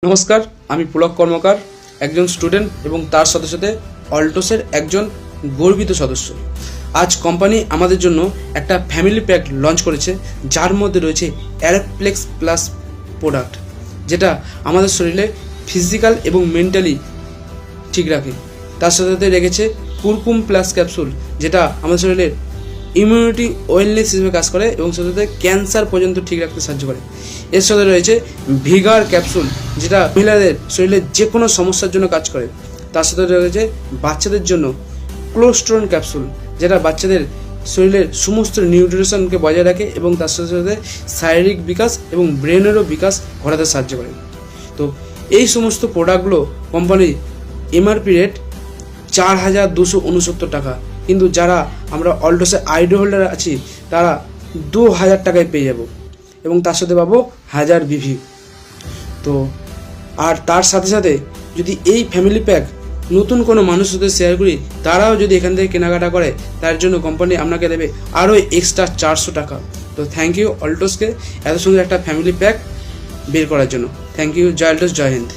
নমস্কার, আমি পুলক কর্মকার, একজন স্টুডেন্ট এবং তার সাথে সাথে অল্টোসের একজন গর্বিত সদস্য। আজ কোম্পানি আমাদের জন্য একটা ফ্যামিলি প্যাক লঞ্চ করেছে, যার মধ্যে রয়েছে অ্যারোপ্লেক্স প্লাস প্রোডাক্ট, যেটা আমাদের শরীরে ফিজিক্যাল এবং মেন্টালি ঠিক রাখে। তার সাথে সাথে রেখেছে কুরকুম প্লাস ক্যাপসুল, যেটা আমাদের শরীরের ইমিউনিটি ওয়েলনেস হিসেবে কাজ করে এবং সাথে সাথে ক্যান্সার পর্যন্ত ঠিক রাখতে সাহায্য করে। এর সাথে রয়েছে ভিগার ক্যাপসুল, যেটা মহিলাদের শরীরের যে কোনো সমস্যার জন্য কাজ করে। তার সাথে রয়েছে বাচ্চাদের জন্য ক্লোস্ট্রন ক্যাপসুল, যেটা বাচ্চাদের শরীরের সমস্ত নিউট্রিশনকে বজায় রাখে এবং তার সাথে সাথে শারীরিক বিকাশ এবং ব্রেনেরও বিকাশ ঘটাতে সাহায্য করে। তো এই সমস্ত প্রোডাক্টগুলো কোম্পানির এমআরপি রেট 4,269 টাকা, কিন্তু যারা আমরা অল্টোসের আইডি হোল্ডার আছি তারা 2,000 টাকায় পেয়ে যাব এবং তার সাথে পাবো 1000 বিভি। তো আর তার সাথে সাথে যদি এই ফ্যামিলি প্যাক নতুন কোনো মানুষের সাথে শেয়ার করি, তারাও যদি এখান থেকে কেনাকাটা করে, তার জন্য কোম্পানি আপনাকে দেবে আরও এক্সট্রা 400 টাকা। তো থ্যাংক ইউ অল্টোসকে এত সুন্দর একটা ফ্যামিলি প্যাক বের করার জন্য। Thank you. জয় অল্টোস, জয় হিন্দ।